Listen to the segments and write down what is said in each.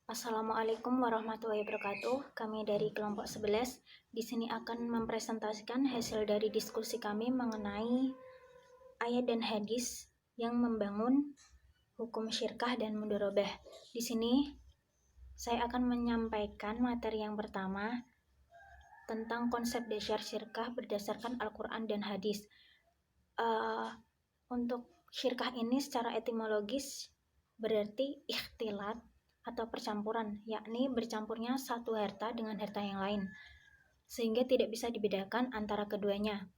Assalamualaikum warahmatullahi wabarakatuh. Kami dari kelompok 11 di sini akan mempresentasikan hasil dari diskusi kami mengenai ayat dan hadis yang membangun hukum syirkah dan mudharabah. Di sini saya akan menyampaikan materi yang pertama tentang konsep dasar syirkah berdasarkan Al-Quran dan hadis. Untuk syirkah ini secara etimologis berarti ikhtilat atau percampuran, yakni bercampurnya satu harta dengan harta yang lain, sehingga tidak bisa dibedakan antara keduanya.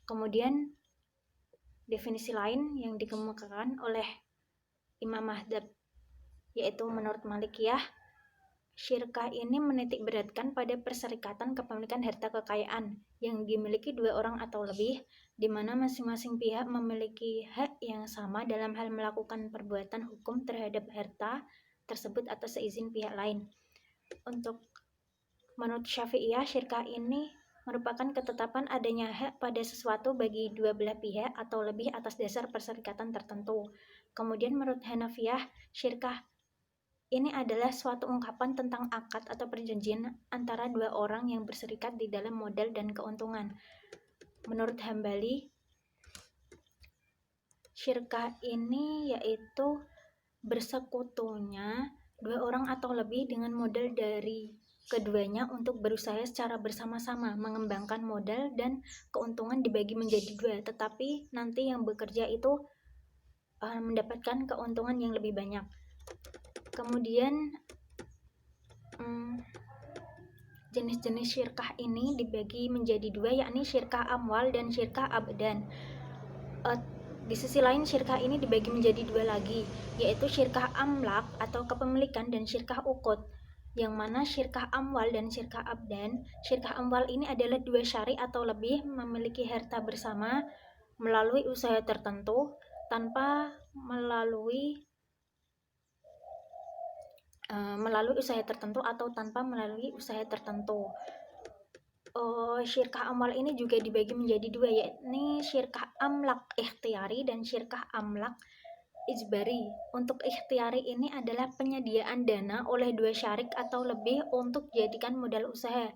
Kemudian definisi lain yang dikemukakan oleh Imam Madhab, yaitu menurut Malikiyah, syirkah ini menitik beratkan pada perserikatan kepemilikan harta kekayaan yang dimiliki dua orang atau lebih, di mana masing-masing pihak memiliki hak yang sama dalam hal melakukan perbuatan hukum terhadap harta tersebut atas seizin pihak lain. Menurut Syafi'iyah, syirkah ini merupakan ketetapan adanya hak pada sesuatu bagi dua belah pihak atau lebih atas dasar perserikatan tertentu. Kemudian menurut Hanafiyah, syirkah ini adalah suatu ungkapan tentang akad atau perjanjian antara dua orang yang berserikat di dalam modal dan keuntungan. Menurut Hambali, syirkah ini yaitu bersekutunya dua orang atau lebih dengan modal dari keduanya untuk berusaha secara bersama-sama mengembangkan modal dan keuntungan dibagi menjadi dua, tetapi nanti yang bekerja itu mendapatkan keuntungan yang lebih banyak. Kemudian jenis-jenis syirkah ini dibagi menjadi dua, yakni syirkah amwal dan syirkah abdan. Di sisi lain, syirkah ini dibagi menjadi dua lagi, yaitu syirkah amlak atau kepemilikan dan syirkah ukut. Yang mana syirkah amwal dan syirkah abdan, syirkah amwal ini adalah dua syari atau lebih memiliki harta bersama melalui usaha tertentu tanpa melalui usaha tertentu atau tanpa melalui usaha tertentu. Syirkah amwal ini juga dibagi menjadi dua, yakni syirkah amlak ikhtiari dan syirkah amlak ijbari. Untuk ikhtiari ini adalah penyediaan dana oleh dua syarik atau lebih untuk dijadikan modal usaha.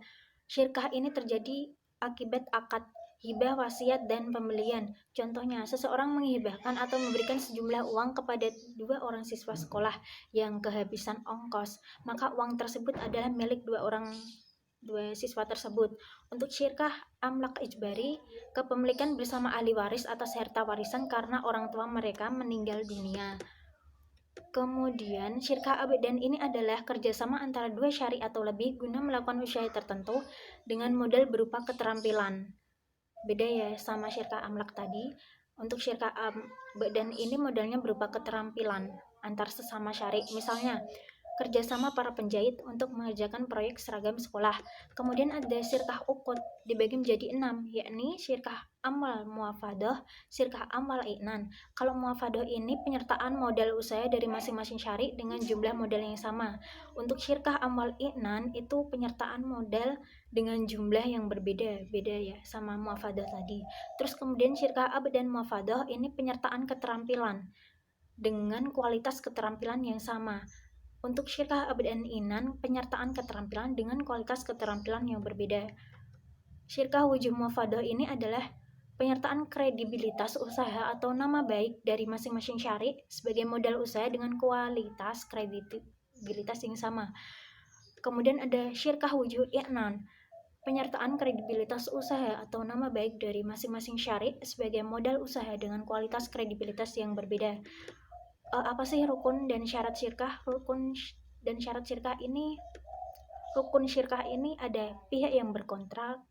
Syirkah ini terjadi akibat akad hibah, wasiat, dan pembelian. Contohnya, seseorang menghibahkan atau memberikan sejumlah uang kepada dua orang siswa sekolah yang kehabisan ongkos, maka uang tersebut adalah milik dua siswa tersebut. Untuk syirkah amlak ijbari, kepemilikan bersama ahli waris atas harta warisan karena orang tua mereka meninggal dunia. Kemudian syirkah abdan ini adalah kerjasama antara dua syari atau lebih guna melakukan usaha tertentu dengan modal berupa keterampilan. Beda ya sama syirkah amlak tadi. Untuk syirkah abdan ini modalnya berupa keterampilan antar sesama syari. Misalnya, kerjasama para penjahit untuk mengerjakan proyek seragam sekolah. Kemudian ada syirkah ukut, dibagi menjadi 6, yakni syirkah amal muafadah, syirkah amal i'nan. Kalau muafadah ini penyertaan modal usaha dari masing-masing syari dengan jumlah modal yang sama. Untuk syirkah amal i'nan itu penyertaan modal dengan jumlah yang berbeda ya sama muafadah tadi. Terus kemudian syirkah abdan muafadah ini penyertaan keterampilan dengan kualitas keterampilan yang sama. Untuk syirkah abdan inan, penyertaan keterampilan dengan kualitas keterampilan yang berbeda. Syirkah wujub muafadah ini adalah penyertaan kredibilitas usaha atau nama baik dari masing-masing syari sebagai modal usaha dengan kualitas kredibilitas yang sama. Kemudian ada syirkah wujud i'nan, penyertaan kredibilitas usaha atau nama baik dari masing-masing syari sebagai modal usaha dengan kualitas kredibilitas yang berbeda. Apa sih rukun dan syarat syirkah? Rukun dan syarat syirkah ini, rukun syirkah ini ada pihak yang berkontrak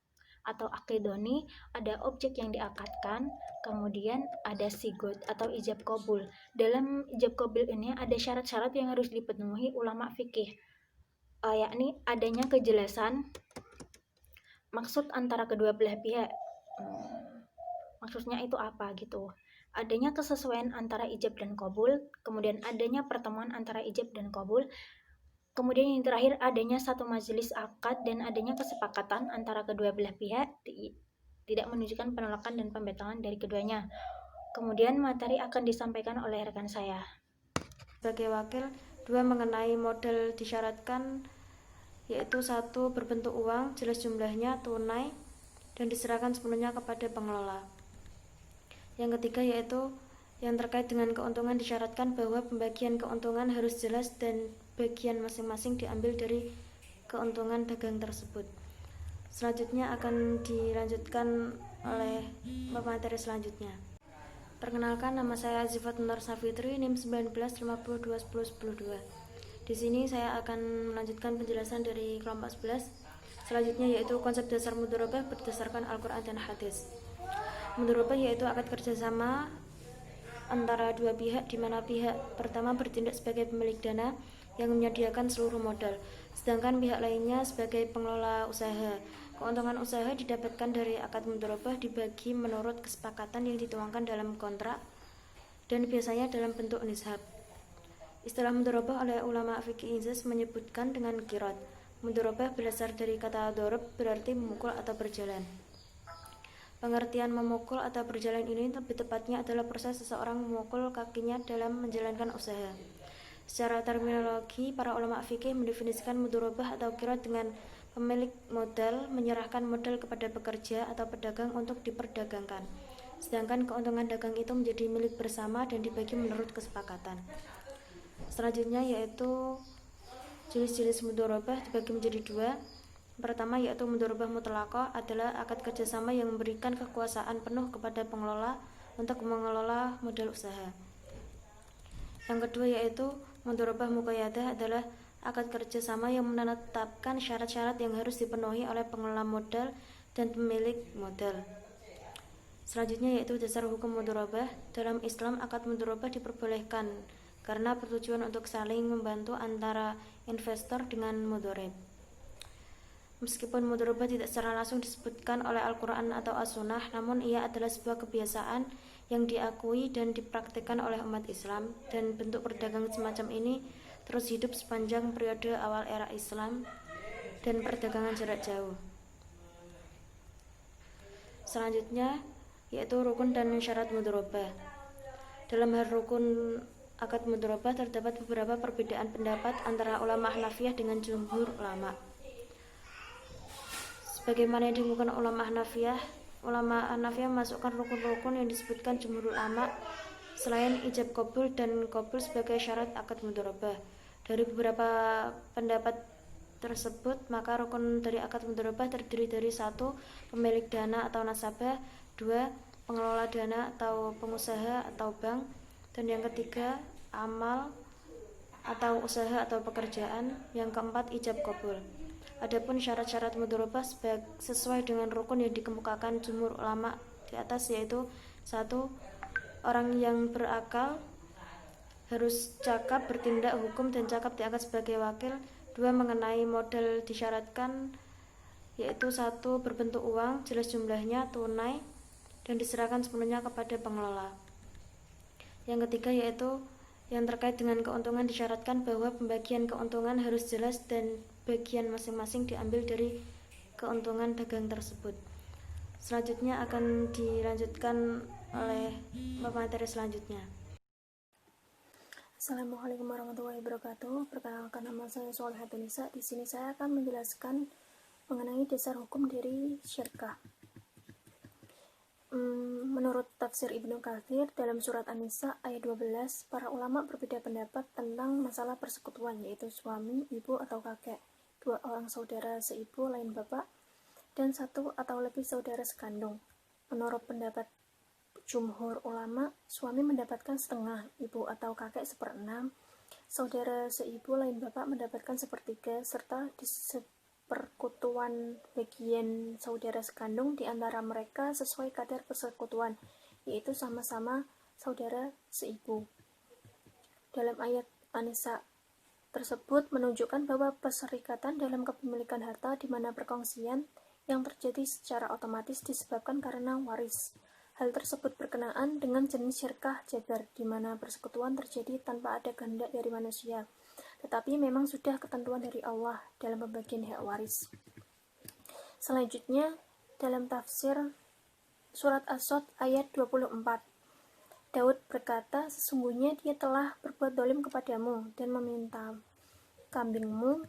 atau akidoni, ada objek yang diakadkan, kemudian ada sigot atau ijab qabul. Dalam ijab qabul ini ada syarat-syarat yang harus dipenuhi ulama fikih, yakni adanya kejelasan maksud antara kedua belah pihak. Maksudnya itu apa gitu. Adanya kesesuaian antara ijab dan qabul, kemudian adanya pertemuan antara ijab dan qabul, kemudian yang terakhir adanya satu majelis akad dan adanya kesepakatan antara kedua belah pihak tidak menunjukkan penolakan dan pembatalan dari keduanya. Kemudian materi akan disampaikan oleh rekan saya. sebagai wakil. 2. Mengenai modal disyaratkan, yaitu 1. Berbentuk uang, jelas jumlahnya, tunai, dan diserahkan sepenuhnya kepada pengelola. Yang ketiga yaitu yang terkait dengan keuntungan disyaratkan bahwa pembagian keuntungan harus jelas dan bagian masing-masing diambil dari keuntungan dagang tersebut. Selanjutnya akan dilanjutkan oleh pemateri selanjutnya. Perkenalkan, nama saya Azifat Nur Safitri, NIM 1952101002. Di sini saya akan melanjutkan penjelasan dari kelompok 11. Selanjutnya yaitu konsep dasar mudharabah berdasarkan Al-Quran dan Hadis. Mudharabah yaitu akad kerjasama antara dua pihak, di mana pihak pertama bertindak sebagai pemilik dana yang menyediakan seluruh modal, sedangkan pihak lainnya sebagai pengelola usaha. Keuntungan usaha didapatkan dari akad mudharabah dibagi menurut kesepakatan yang dituangkan dalam kontrak dan biasanya dalam bentuk nishab. Istilah mudharabah oleh ulama fikih Inzas menyebutkan dengan qirat. Mudharabah berasal dari kata dorob, berarti memukul atau berjalan. Pengertian memukul atau berjalan ini lebih tepatnya adalah proses seseorang memukul kakinya dalam menjalankan usaha. Secara terminologi, para ulama fikih mendefinisikan mudharabah atau qirat dengan pemilik modal menyerahkan modal kepada pekerja atau pedagang untuk diperdagangkan, sedangkan keuntungan dagang itu menjadi milik bersama dan dibagi menurut kesepakatan. Selanjutnya yaitu jenis-jenis mudharabah dibagi menjadi 2. Pertama yaitu mudharabah mutlaqah, adalah akad kerjasama yang memberikan kekuasaan penuh kepada pengelola untuk mengelola modal usaha. Yang kedua yaitu mudharabah muqayyadah, adalah akad kerjasama yang menetapkan syarat-syarat yang harus dipenuhi oleh pengelola modal dan pemilik modal. Selanjutnya yaitu dasar hukum mudharabah. Dalam Islam, akad mudharabah diperbolehkan karena bertujuan untuk saling membantu antara investor dengan mudharib. Meskipun mudharabah tidak secara langsung disebutkan oleh Al-Quran atau As-Sunnah, namun ia adalah sebuah kebiasaan yang diakui dan dipraktikkan oleh umat Islam, dan bentuk perdagangan semacam ini terus hidup sepanjang periode awal era Islam dan perdagangan jarak jauh. Selanjutnya yaitu rukun dan syarat mudharabah. Dalam hal rukun akad mudharabah terdapat beberapa perbedaan pendapat antara ulama Hanafiyah dengan jumhur ulama. Sebagaimana yang dilakukan ulama Hanafiyah memasukkan rukun-rukun yang disebutkan jumhur ulama selain ijab qabul dan qabul sebagai syarat akad mudharabah. Dari beberapa pendapat tersebut, maka rukun dari akad mudharabah terdiri dari 1. Pemilik dana atau nasabah, 2. Pengelola dana atau pengusaha atau bank, dan yang ketiga amal atau usaha atau pekerjaan, yang keempat ijab qabul. Adapun syarat-syarat mudharabah sesuai dengan rukun yang dikemukakan jumhur ulama di atas, yaitu 1. Orang yang berakal harus cakap bertindak hukum dan cakap diangkat sebagai wakil. 2. Mengenai modal disyaratkan, yaitu 1. Berbentuk uang, jelas jumlahnya, tunai, dan diserahkan sepenuhnya kepada pengelola. Yang ketiga yaitu yang terkait dengan keuntungan disyaratkan bahwa pembagian keuntungan harus jelas dan bagian masing-masing diambil dari keuntungan dagang tersebut. Selanjutnya akan dilanjutkan oleh pemateri selanjutnya. Assalamualaikum warahmatullahi wabarakatuh. Perkenalkan, nama saya Solihatul Nisa. Di sini saya akan menjelaskan mengenai dasar hukum dari syirkah. Menurut tafsir Ibnu Katsir dalam surat An-Nisa ayat 12, para ulama berbeda pendapat tentang masalah persekutuan, yaitu suami, ibu, atau kakek, 2 orang saudara seibu lain bapak, dan 1 atau lebih saudara sekandung. Menurut pendapat jumhur ulama, suami mendapatkan setengah, ibu atau kakek 1/6, saudara seibu lain bapak mendapatkan 1/3, serta persekutuan bagian saudara sekandung di antara mereka sesuai kadar persekutuan, yaitu sama-sama saudara seibu. Dalam ayat An-Nisa tersebut menunjukkan bahwa perserikatan dalam kepemilikan harta di mana perkongsian yang terjadi secara otomatis disebabkan karena waris. Hal tersebut berkenaan dengan jenis syirkah jabar, di mana persekutuan terjadi tanpa ada kehendak dari manusia, tetapi memang sudah ketentuan dari Allah dalam pembagian hak waris. Selanjutnya, dalam tafsir surat As-Sod ayat 24, Daud berkata, sesungguhnya dia telah berbuat dolim kepadamu dan meminta kambingmu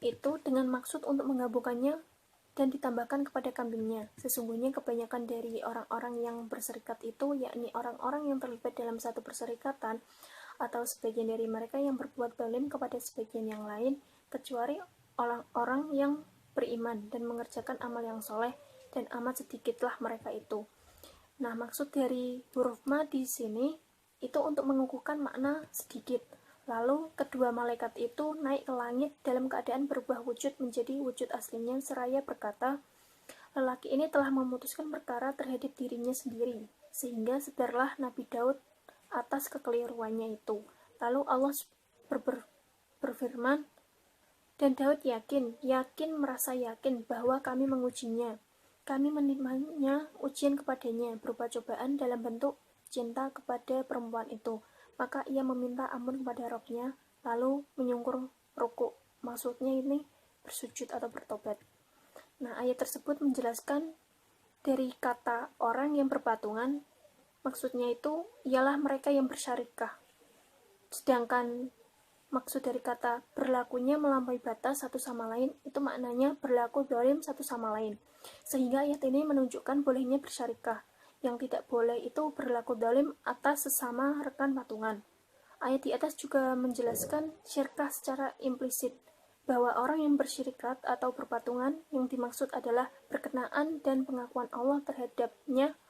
itu dengan maksud untuk menggabungkannya dan ditambahkan kepada kambingnya. Sesungguhnya kebanyakan dari orang-orang yang berserikat itu, yakni orang-orang yang terlibat dalam satu perserikatan, atau sebagian dari mereka yang berbuat zalim kepada sebagian yang lain, kecuali orang-orang yang beriman dan mengerjakan amal yang soleh, dan amat sedikitlah mereka itu. Nah, maksud dari huruf ma di sini itu untuk mengukuhkan makna sedikit. Lalu kedua malaikat itu naik ke langit dalam keadaan berubah wujud menjadi wujud aslinya, seraya berkata, lelaki ini telah memutuskan perkara terhadap dirinya sendiri, sehingga sadarlah Nabi Daud atas kekeliruannya itu. Lalu Allah berfirman, dan Daud yakin merasa yakin bahwa kami mengujinya. Kami menimanya ujian kepadanya berupa cobaan dalam bentuk cinta kepada perempuan itu. Maka ia meminta ampun kepada Rabb-nya, lalu menyungkur rukuk. Maksudnya ini bersujud atau bertobat. Nah, ayat tersebut menjelaskan dari kata orang yang berpatungan, maksudnya itu ialah mereka yang bersyarikah. Sedangkan maksud dari kata berlakunya melampaui batas satu sama lain, itu maknanya berlaku zalim satu sama lain. Sehingga ayat ini menunjukkan bolehnya bersyarikah. Yang tidak boleh itu berlaku zalim atas sesama rekan patungan. Ayat di atas juga menjelaskan syirkah secara implisit, bahwa orang yang bersyirikat atau berpatungan yang dimaksud adalah berkenaan dan pengakuan Allah terhadapnya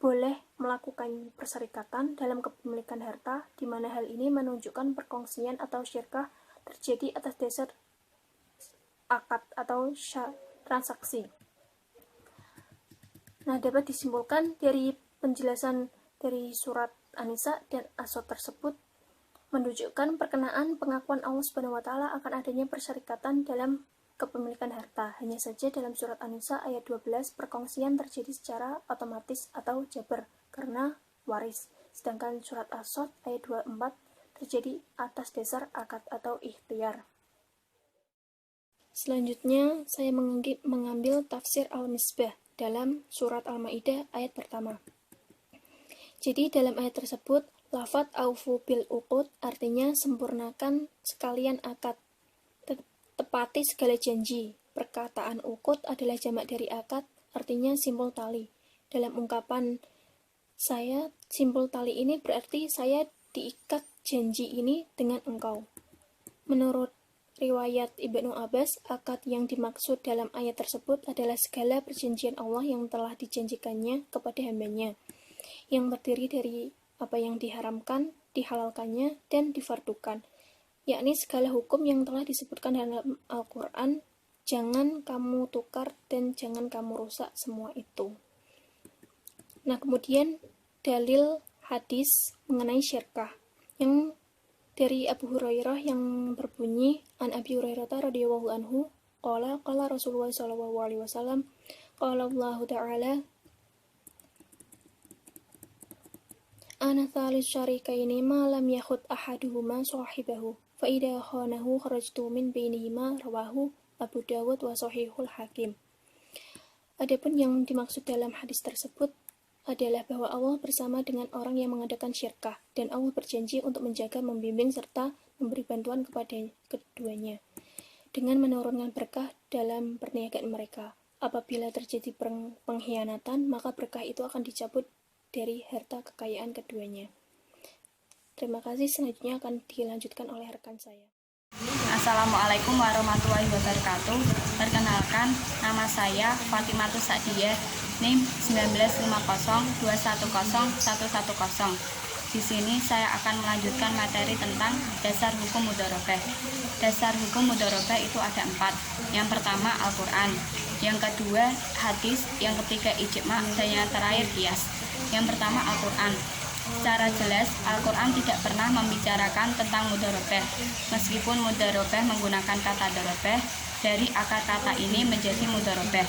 boleh melakukan perserikatan dalam kepemilikan harta, di mana hal ini menunjukkan perkongsian atau syirkah terjadi atas dasar akad atau transaksi. Nah, dapat disimpulkan dari penjelasan dari surat An-Nisa dan As-Sod tersebut menunjukkan perkenaan pengakuan Allah Subhanahu wa taala akan adanya persyarikatan dalam kepemilikan harta. Hanya saja dalam surat An-Nisa ayat 12 perkongsian terjadi secara otomatis atau jabar karena waris. Sedangkan surat As-Sod ayat 24 terjadi atas dasar akad atau ikhtiar. Selanjutnya saya mengambil tafsir Al-Misbah dalam surat Al-Maidah ayat pertama. Jadi dalam ayat tersebut, lafadz aufu bil uqud artinya sempurnakan sekalian akad, tepati segala janji. Perkataan uqud adalah jamak dari akad, artinya simpul tali. Dalam ungkapan saya, simpul tali ini berarti saya diikat janji ini dengan engkau. Menurut riwayat Ibnu Abbas, akad yang dimaksud dalam ayat tersebut adalah segala perjanjian Allah yang telah dijanjikannya kepada hambanya, yang terdiri dari apa yang diharamkan, dihalalkannya, dan difardukan, yakni segala hukum yang telah disebutkan dalam Al-Quran. Jangan kamu tukar dan jangan kamu rusak semua itu. Nah, kemudian dalil hadis mengenai syirkah yang dari Abu Hurairah yang berbunyi, an Abi Hurairah radhiyallahu anhu qala Rasulullah sallallahu alaihi wasallam qala Allah ta'ala ana thalis syarikaini ma lam yakhud ahaduhuma sahibahu fa idza khanahu kharajtu min bainihima, rawahu Abu Dawud wa sahihul Hakim. Adapun yang dimaksud dalam hadis tersebut adalah bahwa Allah bersama dengan orang yang mengadakan syirkah, dan Allah berjanji untuk menjaga, membimbing, serta memberi bantuan kepada keduanya dengan menurunkan berkah dalam perniagaan mereka. Apabila terjadi pengkhianatan, maka berkah itu akan dicabut dari harta kekayaan keduanya. Terima kasih, selanjutnya akan dilanjutkan oleh rekan saya. Assalamualaikum warahmatullahi wabarakatuh. Perkenalkan, nama saya Fatimatus Sa'diyah, NIM 1950210110. Di sini saya akan melanjutkan materi tentang dasar hukum mudharabah. Dasar hukum mudharabah itu ada 4. Yang pertama Al-Quran, yang kedua hadis, yang ketiga ijma', dan yang terakhir qiyas. Yang pertama Al-Quran. Secara jelas, Al-Quran tidak pernah membicarakan tentang mudharabah. Meskipun mudharabah menggunakan kata darabah, dari akar kata ini menjadi mudharabah.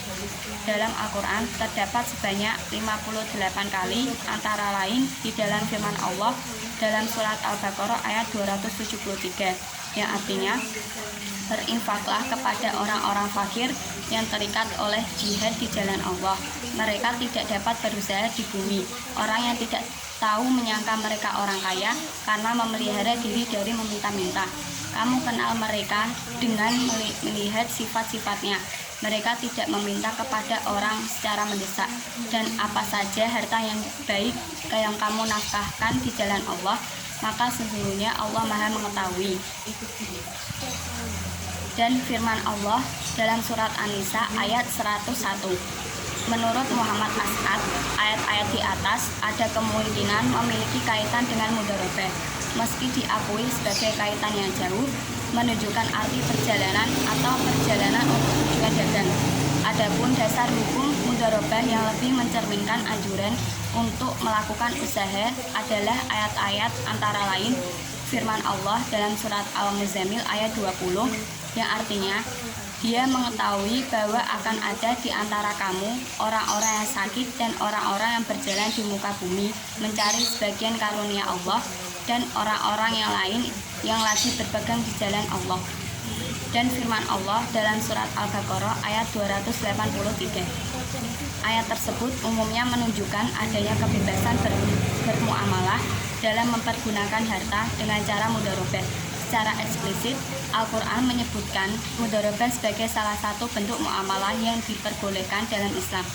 Dalam Al-Quran terdapat sebanyak 58 kali, antara lain di dalam firman Allah dalam surat Al-Baqarah ayat 273, yang artinya, berinfaklah kepada orang-orang fakir yang terikat oleh jihad di jalan Allah. Mereka tidak dapat berusaha di bumi. Orang yang tidak tahu menyangka mereka orang kaya karena memelihara diri dari meminta-minta. Kamu kenal mereka dengan melihat sifat-sifatnya. Mereka tidak meminta kepada orang secara mendesak, dan apa saja harta yang baik yang kamu nafkahkan di jalan Allah, maka sesungguhnya Allah Maha mengetahui. Dan firman Allah dalam surat An-Nisa ayat 101. Menurut Muhammad As'ad, ayat-ayat di atas ada kemungkinan memiliki kaitan dengan mudharabah, meski diakui sebagai kaitan yang jauh, menunjukkan arti perjalanan atau perjalanan untuk tujuan dagang. Adapun dasar hukum mudharabah yang lebih mencerminkan anjuran untuk melakukan usaha adalah ayat-ayat antara lain firman Allah dalam surat Al-Muzammil ayat 20 yang artinya, Dia mengetahui bahwa akan ada di antara kamu orang-orang yang sakit dan orang-orang yang berjalan di muka bumi mencari sebagian karunia Allah, dan orang-orang yang lain yang lagi berpegang di jalan Allah. Dan firman Allah dalam surat Al-Baqarah ayat 283. Ayat tersebut umumnya menunjukkan adanya kebebasan bermuamalah dalam mempergunakan harta dengan cara mudharabah. Secara eksplisit, Al-Quran menyebutkan mudharabah sebagai salah satu bentuk muamalah yang diperbolehkan dalam Islam.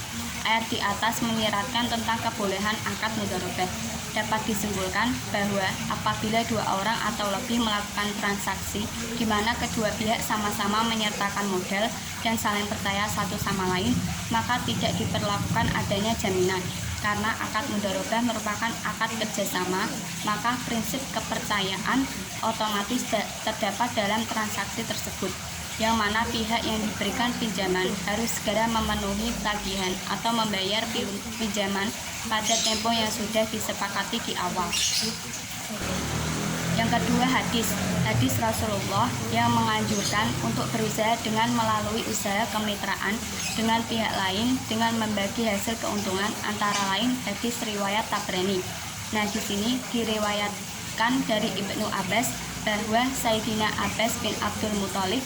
Ayat di atas menyiratkan tentang kebolehan akad mudharabah. Dapat disimpulkan bahwa apabila dua orang atau lebih melakukan transaksi di mana kedua pihak sama-sama menyertakan modal dan saling percaya satu sama lain, maka tidak diperlakukan adanya jaminan. Karena akad mudharabah merupakan akad kerjasama, maka prinsip kepercayaan otomatis terdapat dalam transaksi tersebut, yang mana pihak yang diberikan pinjaman harus segera memenuhi tagihan atau membayar pinjaman pada tempo yang sudah disepakati di awal. Yang kedua, hadis Rasulullah yang menganjurkan untuk berusaha dengan melalui usaha kemitraan dengan pihak lain dengan membagi hasil keuntungan, antara lain hadis riwayat Tabrani. Nah, di sini diriwayatkan dari Ibnu Abbas bahwa Sayyidina Abbas bin Abdul Muthalib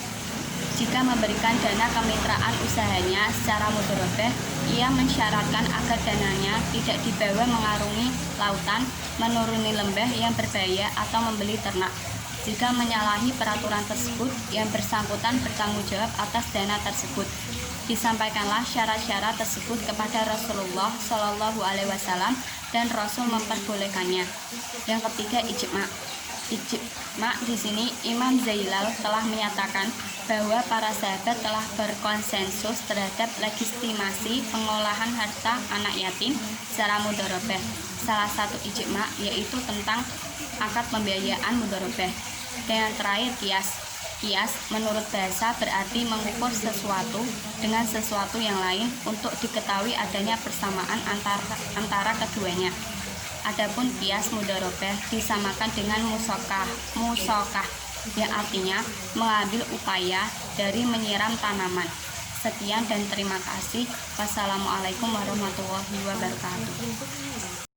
jika memberikan dana kemitraan usahanya secara mudharabah, ia mensyaratkan agar dananya tidak dibawa mengarungi lautan, menuruni lembah yang berbahaya, atau membeli ternak. Jika menyalahi peraturan tersebut, yang bersangkutan bertanggung jawab atas dana tersebut. Disampaikanlah syarat-syarat tersebut kepada Rasulullah SAW dan Rasul memperbolehkannya. Yang ketiga, ijma'. Ijma' di sini Imam Zailal telah menyatakan bahwa para sahabat telah berkonsensus terhadap legitimasi pengolahan harta anak yatim secara mudharabah. Salah satu ijma' yaitu tentang akad pembiayaan mudharabah. Dan yang terakhir, kias. Kias menurut bahasa berarti mengukur sesuatu dengan sesuatu yang lain untuk diketahui adanya persamaan antara keduanya. Adapun kias mudharabah disamakan dengan musokah yang artinya mengambil upaya dari menyiram tanaman. Sekian dan terima kasih. Wassalamualaikum warahmatullahi wabarakatuh.